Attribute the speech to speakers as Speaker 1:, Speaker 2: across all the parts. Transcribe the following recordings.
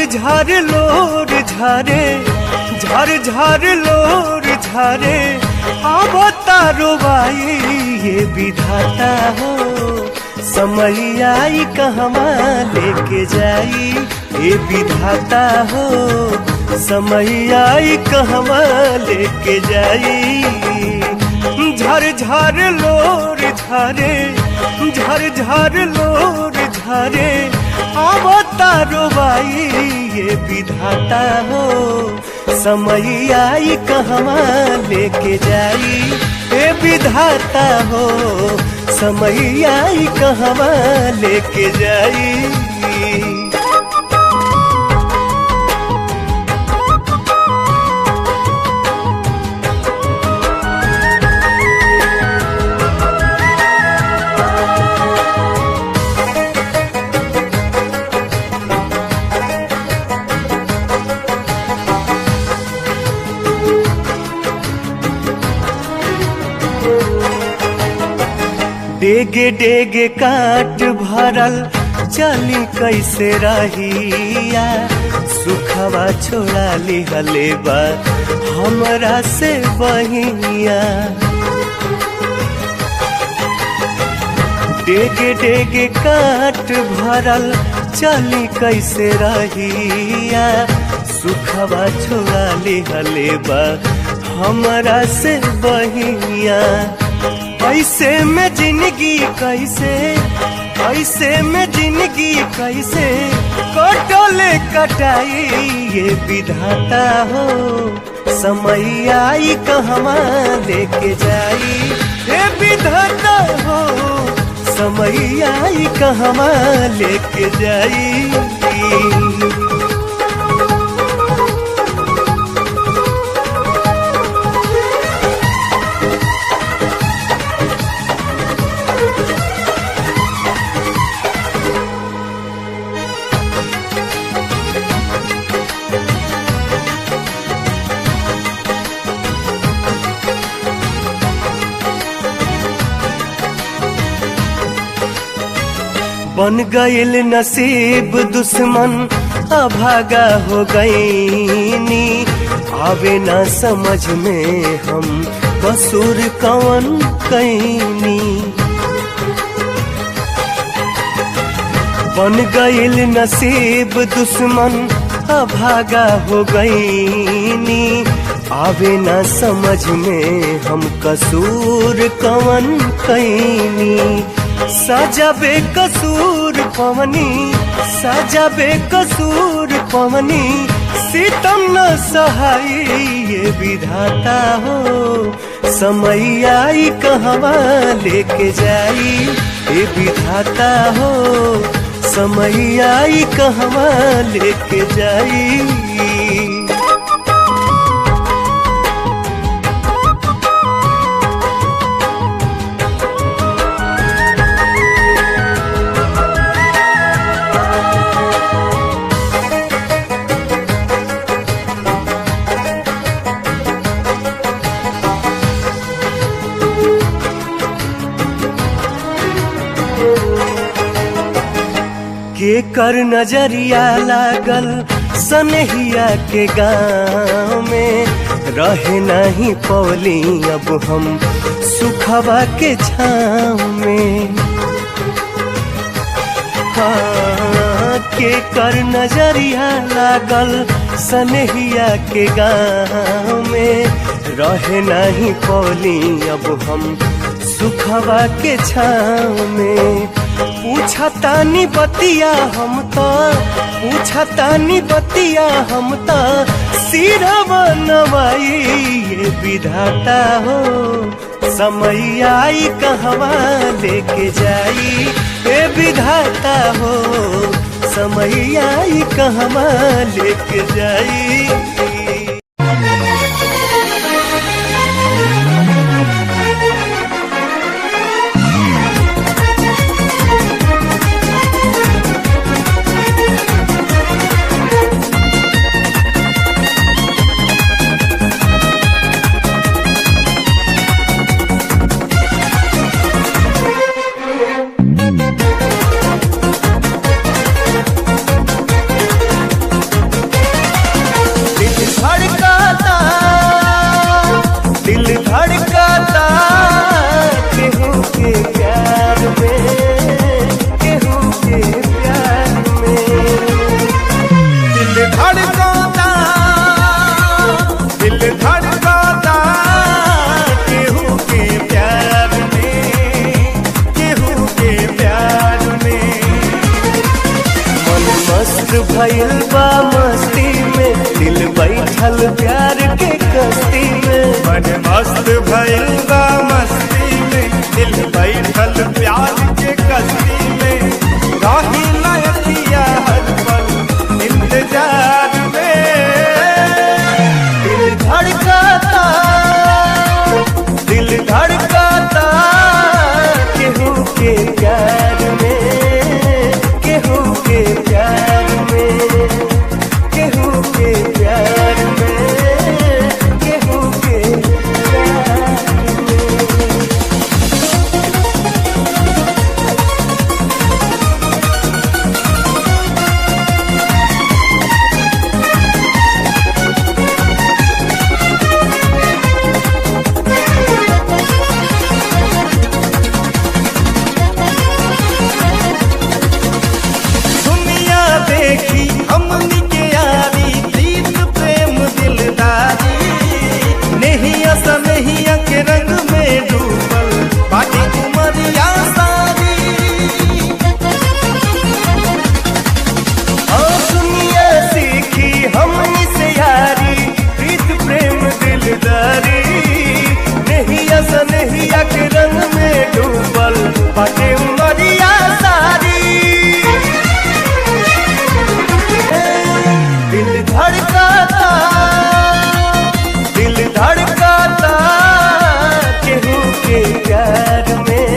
Speaker 1: झार लोर झारे, झार झार लोर झारे, अब तारो बाई ये विधाता हो। समय आई कहवा लेके जाई ये विधाता हो। समय आई कहवा लेके जाई। झर झर लोर झारे, झर झर लोर झारे, अब तारो बाई ये विधाता हो। समय आई कहवा लेके जाई ये विधाता हो। समय आई कहवा लेके जाई। डेगे डेगे काट भरल चली कैसे रहिया। सुखवा छोड़ा लिहले बा हमरा से बहिया। डेगे डेगे काट भरल चली कैसे रहिया। सुखवा छोड़ा लिहले बा हमरा से बहिया। ऐसे में जिंदगी कैसे, ऐसे में जिंदगी कैसे कटोले कटाई ये विधाता हो। समय आई कहवा लेके जाई ये विधाता हो। समय आई कहवा लेके जाई। बन गईल नसीब दुश्मन अभागा हो गईनी। आवे ना समझ में हम कसूर कवन कैनी। बन गईल नसीब दुश्मन अभागा हो गईनी। आवे ना समझ में हम कसूर कवन कैनी। सजा बेकसूर पवनी, सजा बेकसूर पवनी, सितम न सहाई ये विधाता हो। समय आई कहवा लेके जाई ये विधाता हो। समय आई कहवा लेके जाई। के कर नजरिया लागल सनहिया के गाँव में। रहे नहीं पौली अब हम सुखवा के छाँव में। हाँ, के कर नजरिया लागल सनहिया के गाँव में। रहे नहीं पौली अब हम सुखवा के छाँव में। पूछतानी बतिया हम तो, पूछतानी बतिया हम तो, सिरवा नवाई ये विधाता हो। समय आई कहवा लेके जाई ये विधाता हो। समय आई कहवा लेके जाई।
Speaker 2: धड़काता दिल धड़काता केहू के प्यार में, केहू के प्यार में।
Speaker 1: मन मस्त भइल बा मस्ती में, दिल बैठल प्यार के कश्ती में।
Speaker 2: मन मस्त भइल बा मस्ती में, दिल बैठल प्यार के कश्ती में। राही लयतिया हर पल इंतजार में।
Speaker 1: दिल धड़काता दिल धड़काता केहू के प्यार में, केहू के प्यार में, केहू के प्यार में, केहू के प्यार में।
Speaker 2: दुनिया देखी हमनी के यारी, प्रीत प्रेम दिलदारी। नहिया सा नहिया के रंग में डूबल बाटी उमरिया सारी।
Speaker 1: दुनिया सीखी हमनी से यारी, प्रीत प्रेम दिलदारी। नहिया सा नहिया के रंग में डूबल बाटे उमरिया सारी। दिल धड़काता दिल धड़काता केहू के प्यार में,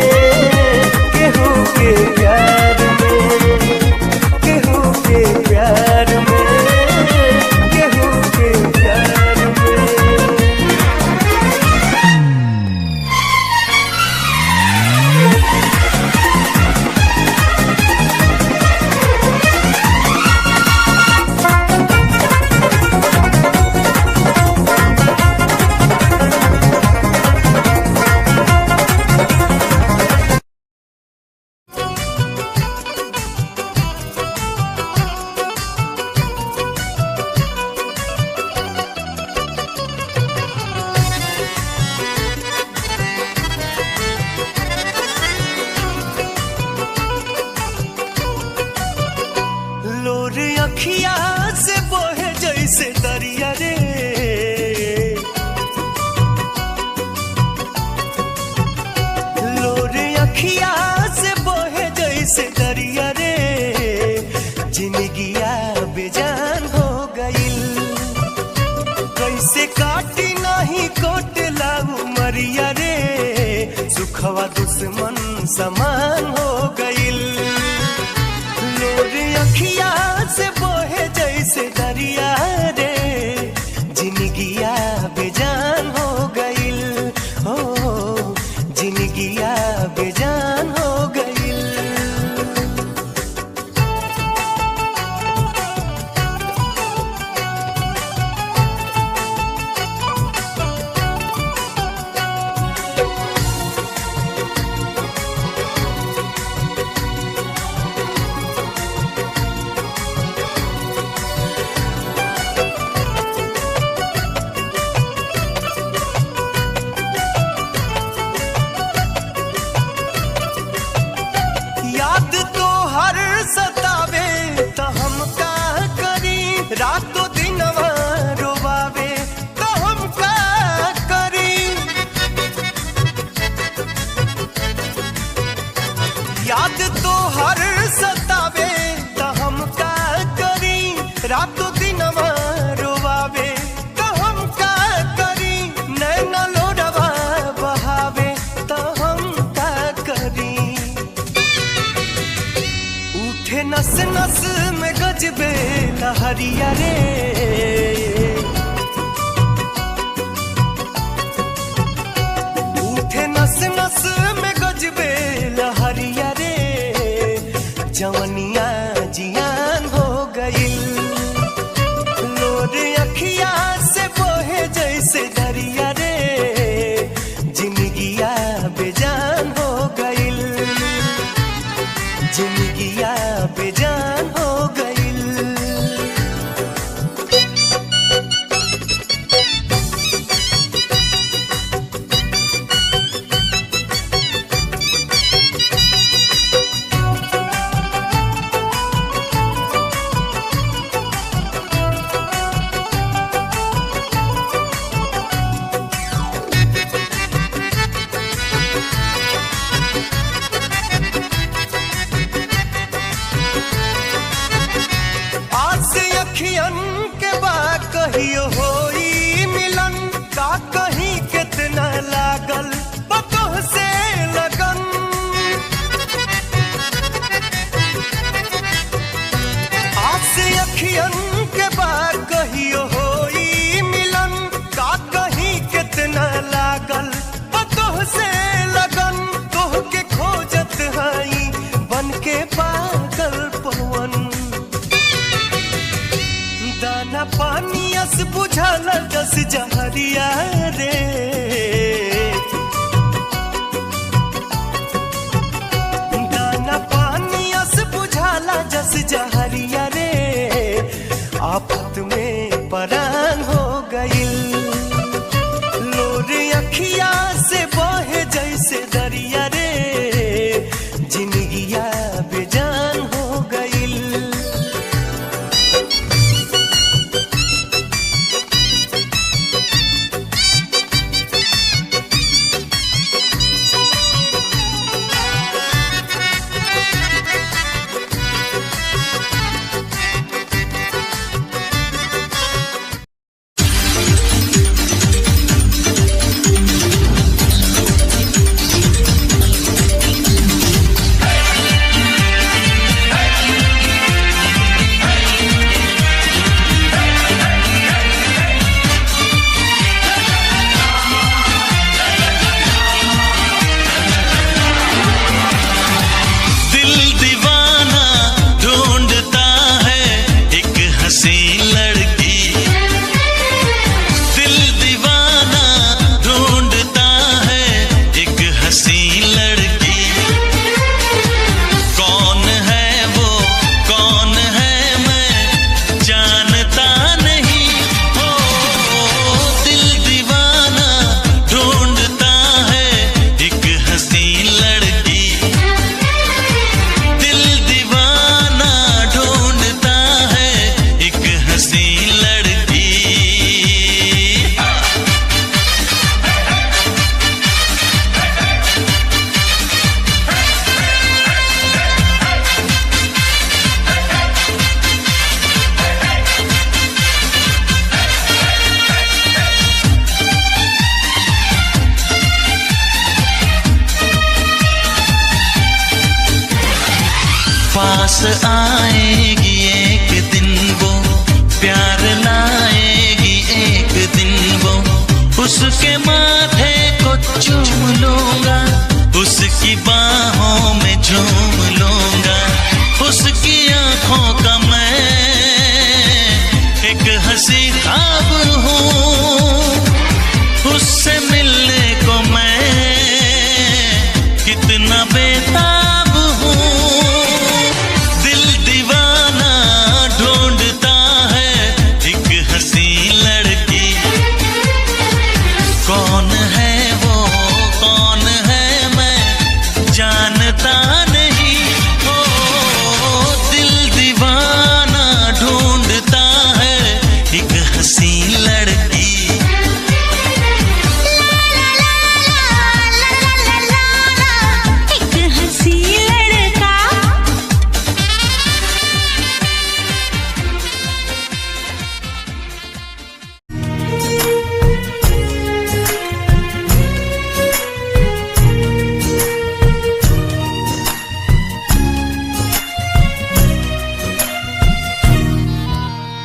Speaker 1: केहू के प्यार में, केहू के प्यार में, केहू के प्यार में। लोर अखिया से बोहे जैसे दरिया रे, लोर अखिया से बोहे जैसे दरिया रे। जिंदगिया बेजान हो गइल, कैसे काटी नहीं कोटला उमरिया रे। सुखवा दुश्मन समान हो गइल, लोर अखिया से बोहे जैसे दरिया रे। जिंदगिया बेजान हो गइल, हो जिंदगिया बेजान हो गइल। याद तो हर सतावे तो हम का करी, रातों दिनवा रोवावे तो हम का करी। याद तो हर सतावे तो हम का करी, रातों दिनवा रोवावे तो हम का करी। नैना लोडवा बहावे तो हम का करी। उठे नस नस में गजबे लहरिया रे, उठे नस नस में गजबे लहरिया रे। जवनिया जियान हो गइल, लोर अखिया से बोहे जैसे दरिया रे। जिंदगिया बेजान हो गइल, जिंदगिया बेजान हो गइल। कहियो होई मिलन का कहीं कितना लागल बतोह से लगन। आस अखियन के बाद कहियो होई मिलन का कहीं कितना लागल बतोह से लगन। तोह के खोजत हई बन के पागल पवन। दाना पानी अस बुझल जस जहरिया रे। दाना पानी अस बुझाला जस जहरिया रे। आफत में परान हो गइल लोर अखिया से बहे जैसे दरिया रे। जिंदगिया बेजान हो गइल।
Speaker 3: पास आएगी एक दिन वो, प्यार लाएगी एक दिन वो। उसके माथे को चूम लूंगा, उसकी बाहों में झूम लूंगा। उसकी आंखों का मैं एक हंसी ख्वाब हूँ। उससे मिलने को मैं कितना बेताब हूँ। दिल दीवाना ढूंढता है एक हंसी लड़की। कौन है वो, कौन है मैं जानता नहीं। ओ दिल दीवाना ढूंढता है एक हंसी लड़की।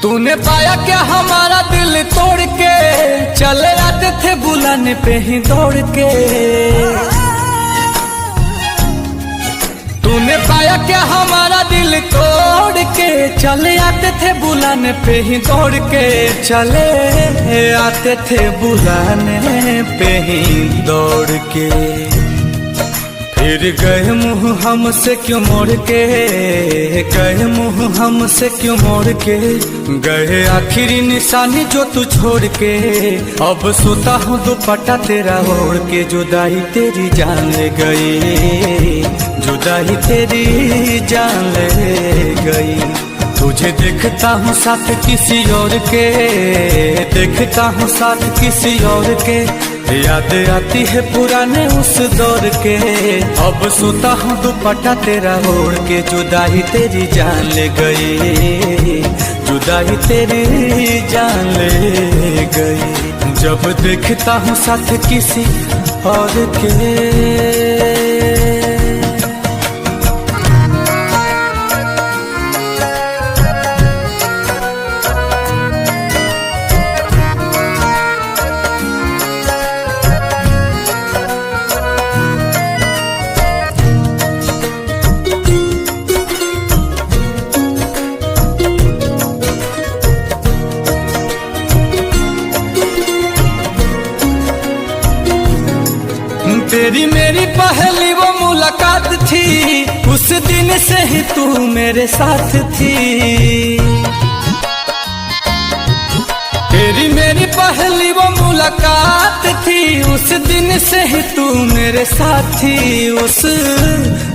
Speaker 4: तूने पाया क्या हमारा दिल तोड़ के, चले आते थे बुलाने पे ही दौड़ के। तूने पाया क्या हमारा दिल तोड़ के, चले आते थे बुलाने पे ही दौड़ के। चले आते थे बुलाने पे ही दौड़ के। फिर गए मुँह हमसे क्यों मोड़ के, गए मुँह हमसे क्यों मोड़ के। गए आखिरी निशानी जो तू छोड़ के। अब सोता हूँ दुपट्टा तेरा ओढ़ के। जुदाई तेरी जान ले गई, जुदाई तेरी जान ले गई। तुझे देखता हूँ साथ किसी और के, देखता हूँ साथ किसी और के। याद आती है पुराने उस दौर के, अब सोता हूँ दुपट्टा तेरा ओढ़ के। जुदाई तेरी जान ले गई, जुदाई तेरी जान ले गई। जब देखता हूँ साथ किसी और के, तेरी मेरी पहली वो मुलाकात थी, उस दिन से ही तू मेरे साथ थी। तेरी मेरी पहली वो मुलाकात थी, उस दिन से ही तू मेरे साथ थी। उस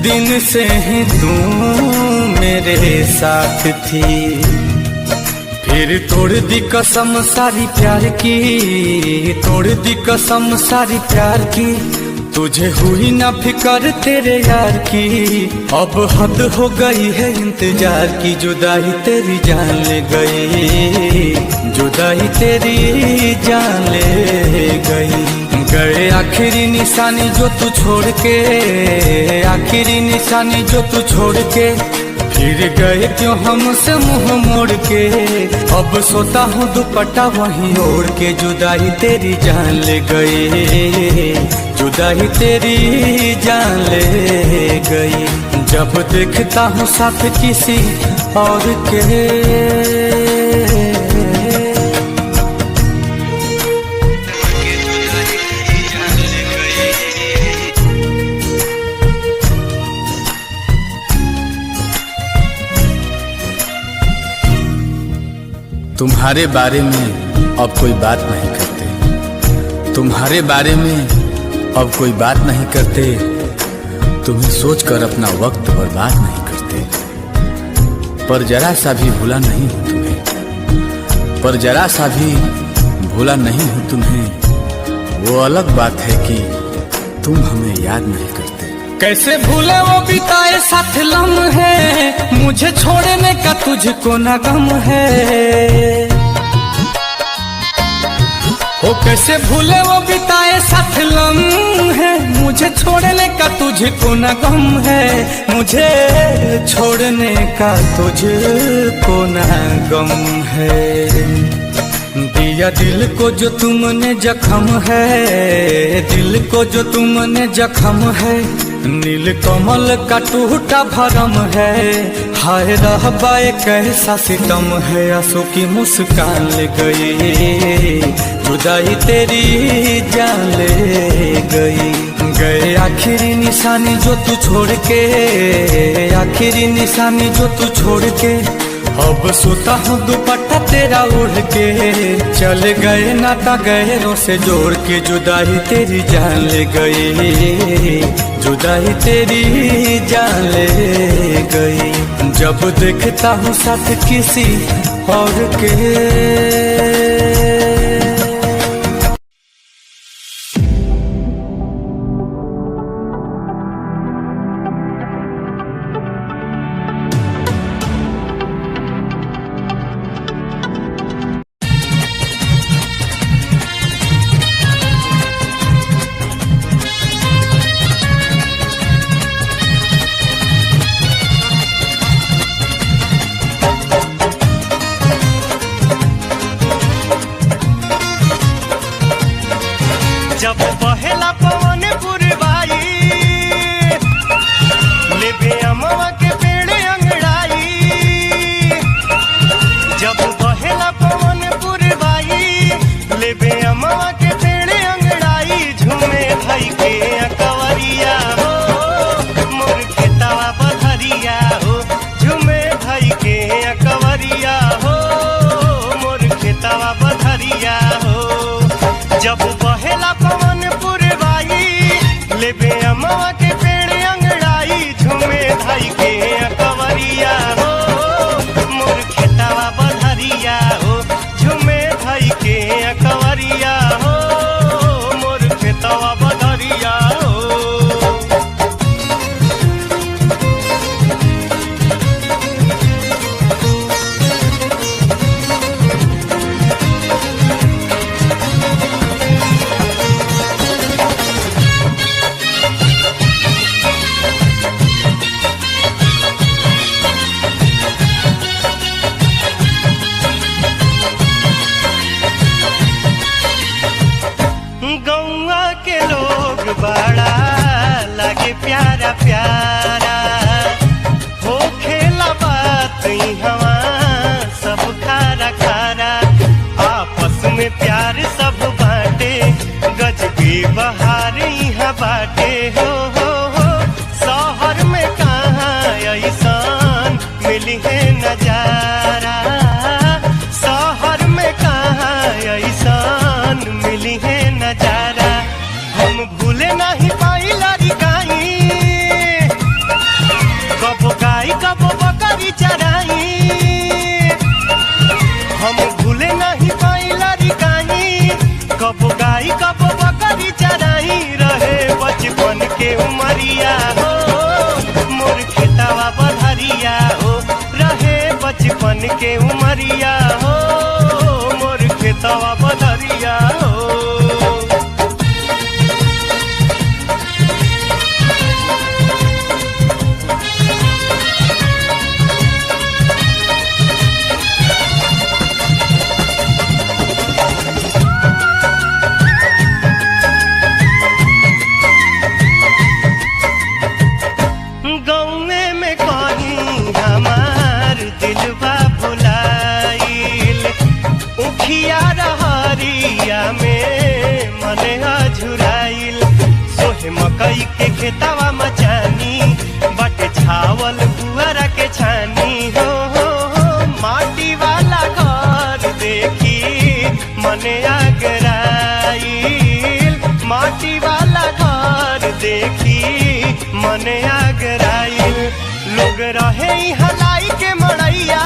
Speaker 4: दिन से ही तू मेरे साथ थी। फिर तोड़ दी कसम सारी प्यार की, तोड़ दी कसम सारी प्यार की। तुझे हुई ना फिकर तेरे यार की, अब हद हो गई है इंतजार की। जुदाई तेरी जान ले गई, जुदाई तेरी जान ले गई। गए आखिरी निशानी जो तू छोड़ के, आखिरी निशानी जो तू छोड़ के। फिर गए क्यों हमसे मुंह मोड़ के, अब सोता हूँ दुपट्टा वहीं ओढ़ के। जुदाई तेरी जान ले गई, जुदाई तेरी जान ले गई। जब देखता हूँ साथ किसी और के,
Speaker 5: तुम्हारे बारे में अब कोई बात नहीं करते, तुम्हारे बारे में अब कोई बात नहीं करते। तुम्हें सोचकर अपना वक्त बर्बाद नहीं करते। पर जरा सा भी भूला नहीं हूँ तुम्हें, पर जरा सा भी भूला नहीं हूँ तुम्हें। वो अलग बात है कि तुम हमें याद नहीं करते।
Speaker 4: कैसे भूले वो बिताए साथ लम्हे, मुझे छोड़ने का तुझको ना गम है। ओ कैसे भूले वो बिताए साथ लम्हे, मुझे छोड़ने का तुझको ना गम है। मुझे छोड़ने का तुझको ना गम है। दिया दिल को जो तुमने जख्म है, दिल को जो तुमने जख्म है। नील कमल का टूटा भरम है, हाय रहबाए कैसा सितम है। आंसू की मुस्कान ले गई, जुदाई तेरी जान ले गई। गए आखिरी निशानी जो तू छोड़ के, आखिरी निशानी जो तू छोड़ के। अब सोता हूँ दुपट्टा तेरा ओढ़ के। चले गए नाता गहरों से जोड़ के। जुदाई तेरी जान ले गई, जुदाई तेरी जान ले गई। जब देखता हूँ साथ किसी और के।
Speaker 1: जब बहेला पवन पुरवाई, लेबे अमवा के पेड़ अंगड़ाई। जब बहेला पवन पुरवाई, लेबे अमवा के पेड़ अंगड़ाई। झूमे भाई के अकवरिया हो, मोर खेतवा पथरिया हो। झूमे भाई के अकवरिया हो, मोर खेतवा पथरिया हो। जब बहेला पवन पुरवाई, लेबे अमवा के पेड़ अंगड़ाई। झूमे भाई के अकवरिया हो, मोर खेतवा पथरिया हो। झूमे भाई के अकवरिया हो, मोर प्यारा प्यारा हो खेला बात हवा सब खारा खारा आपस में प्यार सब बाटे गजबे बहार यहाँ बाटे हो शहर में कहाँ ऐसान मिली है नजारा शहर में कहाँ ऐसान मिली है नजारा हम भूले नहीं पाई लड़काई कब गाई कब बकरी चराई हम भूले नहीं पाई लड़काई कब गाई कब बकरी चराई रहे बचपन के उमरिया हो मोर खेतवा बधरिया हो रहे बचपन के उमरिया हो मोर खेतवा बधरिया हो मकई के खेतवा मचानी बटे छावल बुआरा के छानी हो माटी वाला घर देखी मने आगराइल माटी वाला घर देखी मने आगराइल लोग रहे हलाई के मड़ैया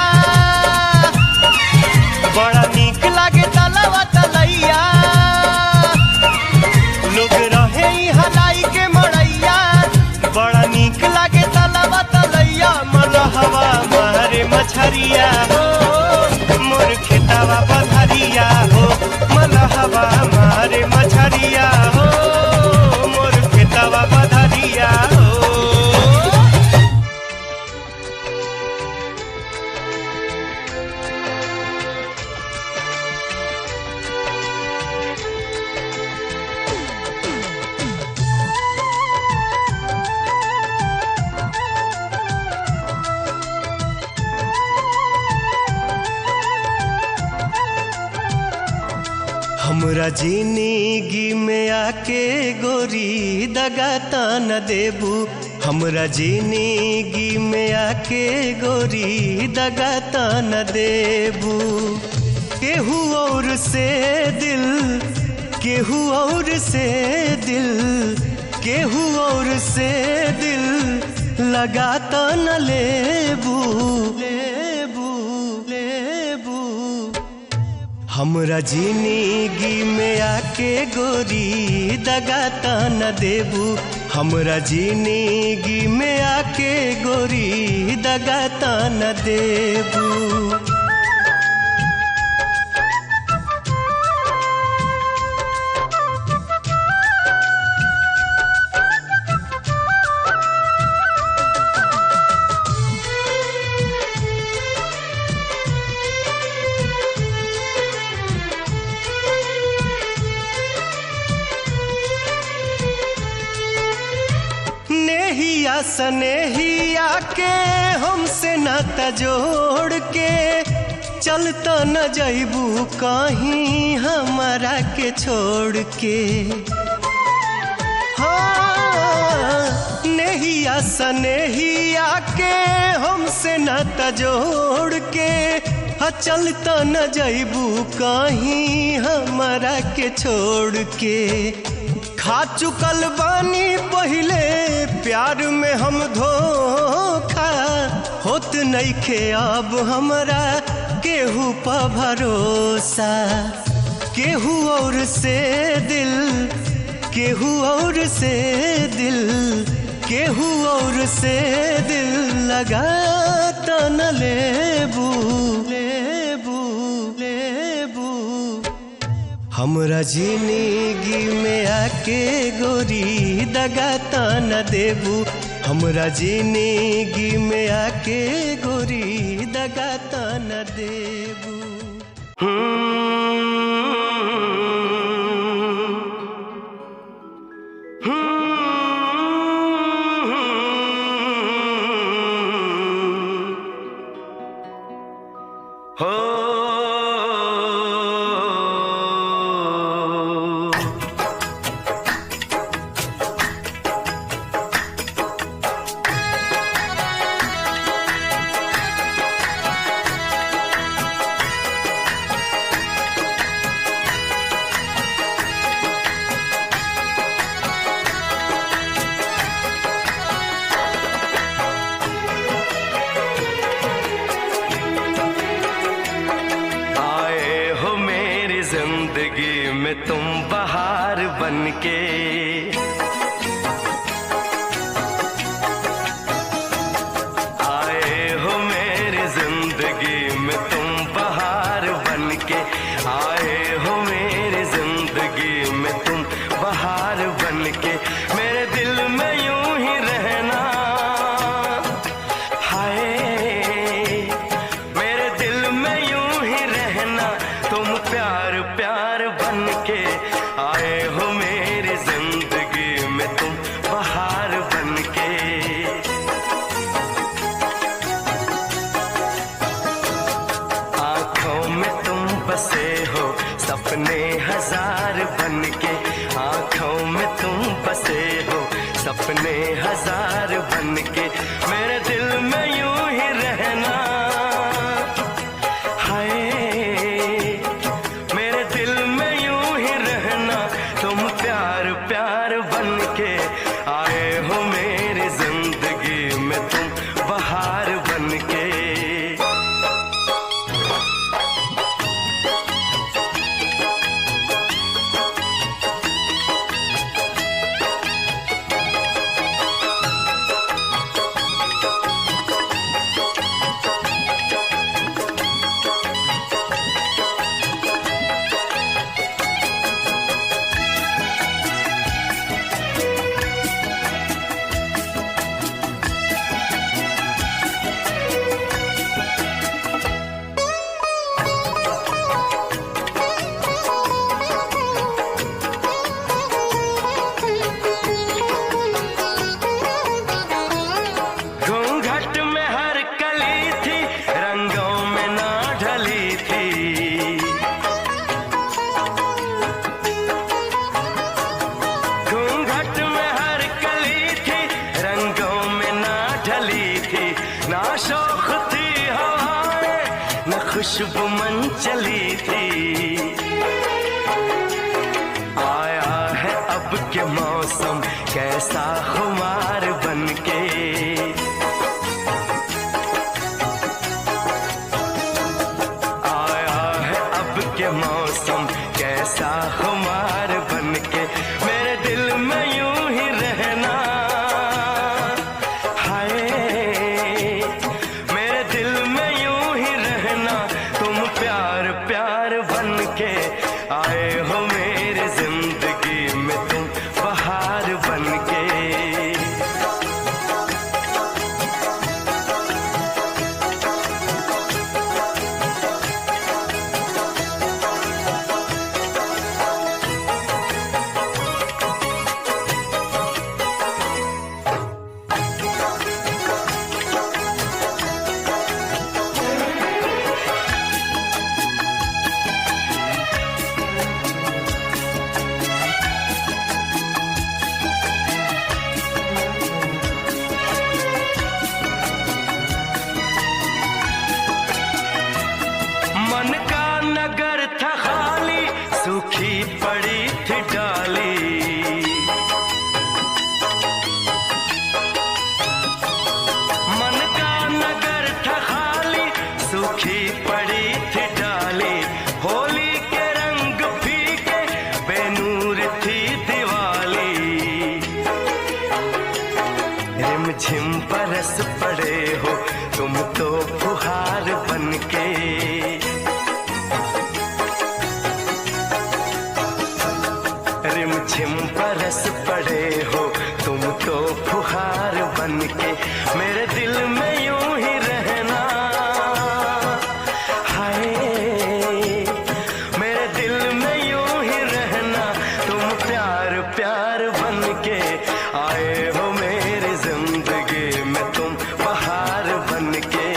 Speaker 1: बड़ा नीक लागे तलवा तलैया लोग रहे हलाई के मड़ैया बड़ा नीक लागे तलवा तलैया मलहवा मारे मछरिया हो मोर खेतवा बधरिया हो मलहवा मारे मछरिया हो मोर खेतवा बधरिया हो हमरा जिंदगी में आके गोरी दगा न देबू हमरा जिंदगी में आके गोरी दगा न देबू केहू और से दिल केहू और से दिल केहू और से दिल लगा न लेबू लेबू लेबू हमरा जिंदगी में आके गोरी दगा न देबू हमरा जिंदगी में आके गोरी दगा न देबू स्नेहिया के हमसे नाता जोड़ के चलता न जइबू कहीं हमारा के छोड़ के हाँ नेहिया स्नेहिया के हमसे नाता जोड़ के चलता न जइबू कहीं हमारा के छोड़ के खा चुकल बानी पहले प्यार में हम धोखा होत नइखे अब हमरा केहू पर भरोसा केहू और से दिल केहू और से दिल केहू और से दिल लगा न लेबू लेबू लेबू हमरा जिंदगी में आके गोरी दगा न देबू हमरा जिंदगी में आके गोरी दगा न देबू जिंदगी में तुम बहार बनके। आए हो मेरी जिंदगी में तुम बहार बनके। आए हो मेरी जिंदगी में तुम बहार बनके। मेरे दिल में यूं ही रहना, हाय मेरे दिल में यूं ही रहना। तुम प्यार प्यार बनके। आए हो मेरी जिंदगी में तुम बहार बनके। आंखों में तुम बसे हो सपने हजार बनके। आंखों में तुम बसे हो सपने हजार बनके। मेरे दिल में यूं ही रहना, हाय मेरे दिल में यूं ही रहना। तुम प्यार प्यार बनके। आए हो मेरी जिंदगी में तुम बहार बनके। ना शौक थी हवाएं न खुशबू मन चली थी। आया है अब के मौसम कैसा खुमार बनके। आया है अब के मौसम कैसा खुमार बनके। मेरे दिल में यूं ही रहना, प्यार बनके। आए हो मेरी जिंदगी में तुम बहार बनके। मन का नगर था खाली सूखी पड़ी थी डाली। मन का नगर था खाली सूखी पड़ी थी डाली। होली के रंग फीके बेनूर थी दिवाली। रिमझिम बरस पड़े हो तुम तो फुहार बनके। रिमझिम बरस पड़े हो तुम तो फुहार बनके। मेरे दिल में यूं ही रहना, हाय मेरे दिल में यूं ही रहना। तुम प्यार प्यार बनके। आए हो मेरी जिंदगी में तुम बहार बनके।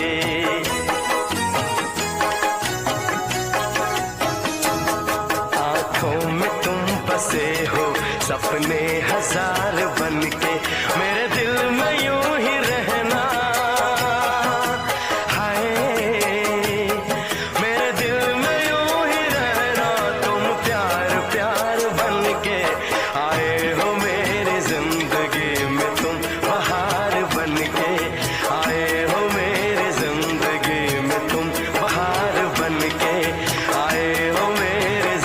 Speaker 1: आंखों में तुम बसे हो सपने हजार बनके। मेरे दिल में यूं ही रहना, हाय मेरे दिल में यूं ही रहना। तुम प्यार प्यार बनके। आए हो मेरी जिंदगी में तुम बहार बनके। आए हो मेरी जिंदगी में तुम बहार बनके। आए हो मेरी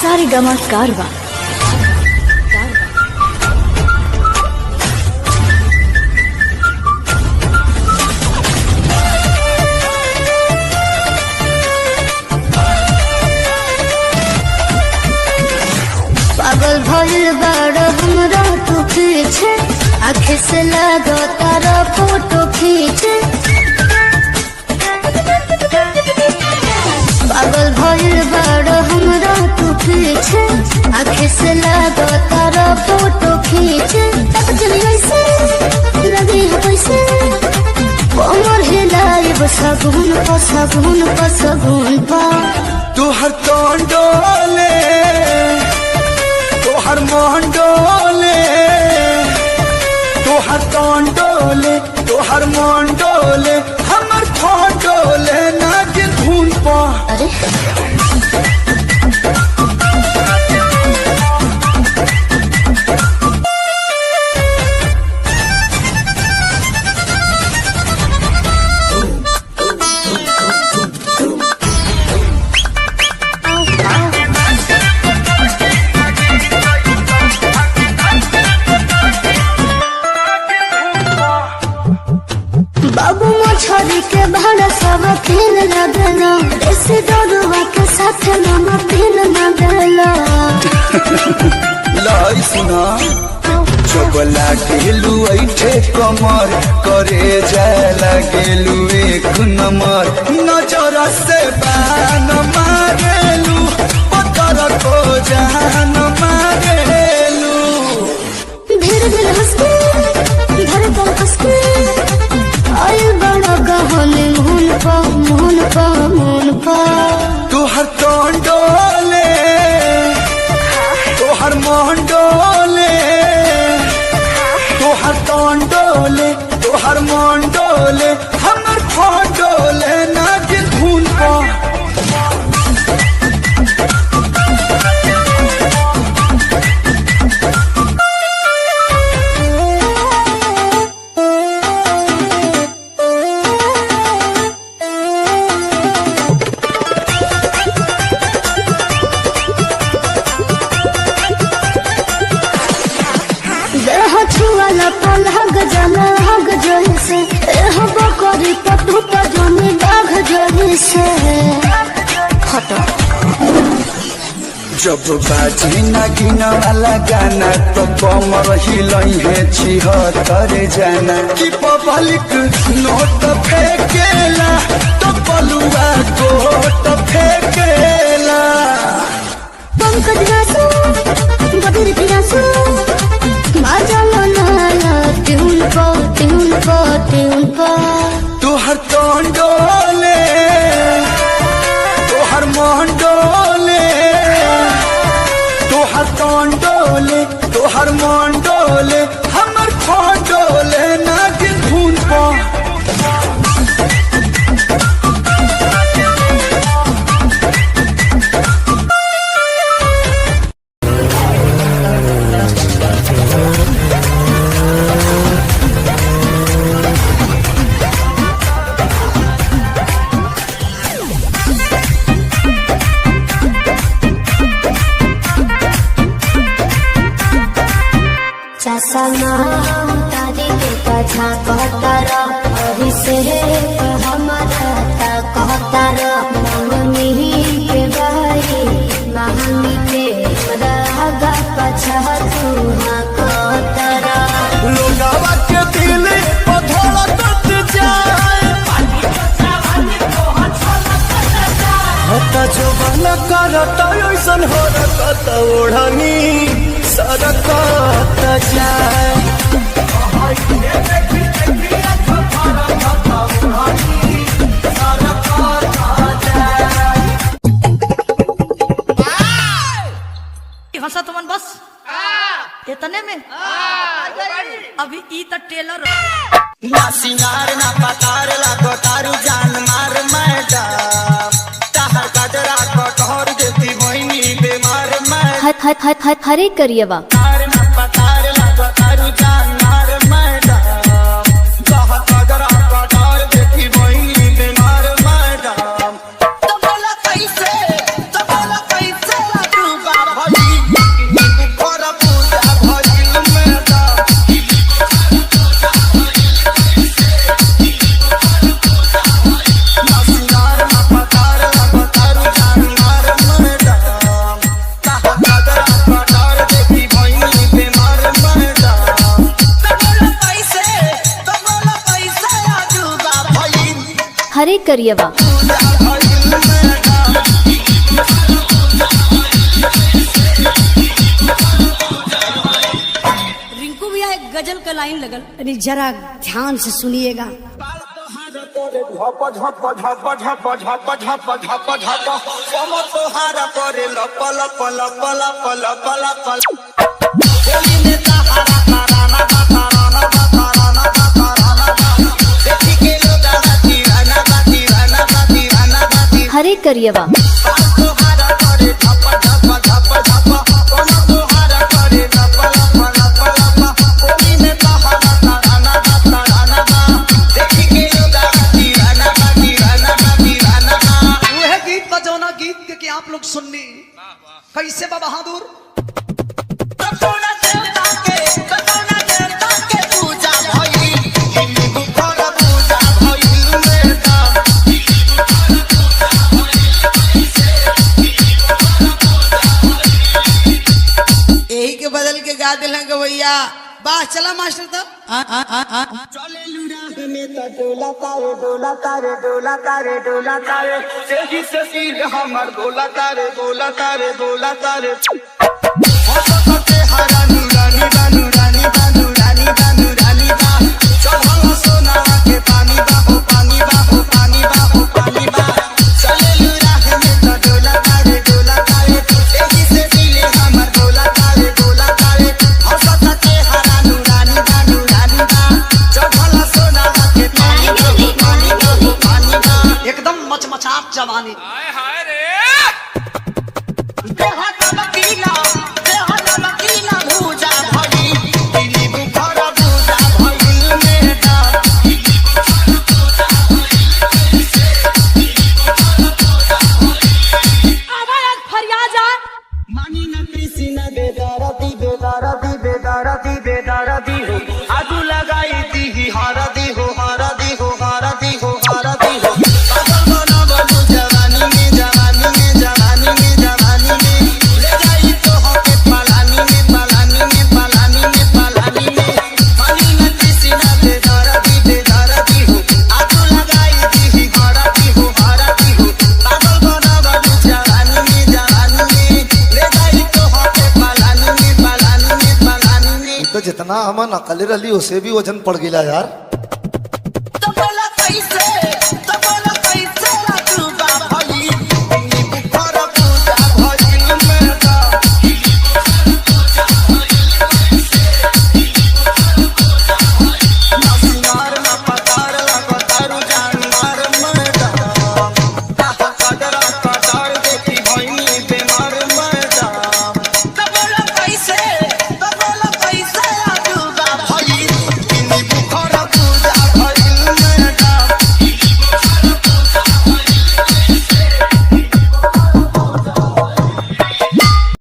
Speaker 6: सारेगामा कारवा।
Speaker 7: पागल भइल बाड़ हमरा तू पीछे, आँखें से लगो तारा फोटो खींचे। पागल भइल बाड़ हमरा तू पीछे, आँखें से लगो तारा फोटो खींचे। तक चली ऐसे लगी है कैसे कमर हिलाए सगुन पा सगुन पा सगुन पा।
Speaker 2: तुहर तोन डोले तोहर मोहन डोले, तोहर तोन डोले तोहर मोहन डोले, हमर फोन डोले नागिन धुन पा।
Speaker 7: अरे हवा खेल लगलो ऐसे डोरुआ के साथ नाम पीन लगलो
Speaker 4: लाई सुना जब लागेलू ऐठे कमर करे जाए लागेलू एक नंबर नजर से बान मारेलू पत्थर को जान मारेलू
Speaker 7: धीरे धीरे हंस के धड़कन हंस के आए बड़ा गहने मोहन पा
Speaker 4: तुहर तोंडोले तुहर मोहंडोले तुहर तोंडोले तुहर मोहंडोले हमर फोंडोले नागिन धुन पा
Speaker 7: हग जाना हग जोई से हवा करी पटू पर जमी बाघ जोई से हटो
Speaker 4: जब बाजी नगीना वाला गाना तो कमर हिलई है छिहत्तर जाना कि पब्लिक नोट फेंकेला तो बलुआ कोट फेंकेला
Speaker 7: पंकज रासू बदर पिरासू माजा मनाया ट्यून पो
Speaker 4: तुहर तोंडोले तुहर मोहंडोले तुहर तोंडोले तुहर मोहंडोले हमर फोंडोले नागिन धुन पा
Speaker 7: चसना तारी के कथा कहतारा अहि से हमारा ता कहतारा मम्मी के भाई महानी के रागा पछा तू हा कहतारा
Speaker 4: लोगावा के दिल पधड़ कट जाए हता जो बना करता ऐसन हो रखता ओढ़नी सरकत जाए
Speaker 8: हंसा तुमन बस इतने में अभी ई त टेलर
Speaker 9: ना सिंगार ना पतार लागो तारू जान मार मैडम ताहर कटरा कटहर देती मोहिनी बेमार मैडम
Speaker 6: हरे करिएवा
Speaker 9: ना पतार लागो तारू जान मार मैडम ताहर कटरा कटहर देती मोहिनी बेमार मैडम तो बोला कैसे तू बाबा जी खोरा पूजा भइल मैडम
Speaker 6: हरे करिएवा
Speaker 8: रिंकू भैया एक गजल का लाइन लगल अरे जरा ध्यान से सुनिएगा
Speaker 6: हरे करिएवा
Speaker 10: आप लोग सुननी कैसे बा बहादुर
Speaker 9: पूजा भइल
Speaker 11: गा दिल गवैया बाह चला मास्टर तो
Speaker 9: चले लुरा में तो डोला तारे डोला तारे डोला तारे डोला तारे सेही से सील हमर डोला तारे डोला तारे डोला तारे हंसते हरा नूरानी बानू रानी बानू रानी बानू रानी बा चढ़ल सोना के पानी बा हो पानी बा हो पानी बा हो पानी बा चले लुरा में तो डोला तारे सेही से सील हमर डोला तारे हंसते हरा नूरानी बानू रानी बा चढ़ल सोना के पानी बा हो पानी बा
Speaker 10: एकदम मचमचात जवानी
Speaker 9: भूजा भई दिली बुखार भूजा भई मेरा मानी न कृष्ण बेदारती बेदारती बेदारती बेदारती हो आगू लगाई दी हारती हो हारती हो हारती हो हारती हो पागल बना बलू जवानी में जवानी में जवानी में जवानी में ले जाई तो हो के पालानी में पालानी में पालानी में पालानी में मानी न कृष्ण बेदारती बेदारती हो आगू लगाई दी हारती हो पागल बना बलू जवानी में जवानी में ले जाई तो हो के पालानी में पालानी में पालानी में
Speaker 12: तो जितना हम नकली रही उसे भी वजन पड़ गया यार
Speaker 9: तो बोला कैसे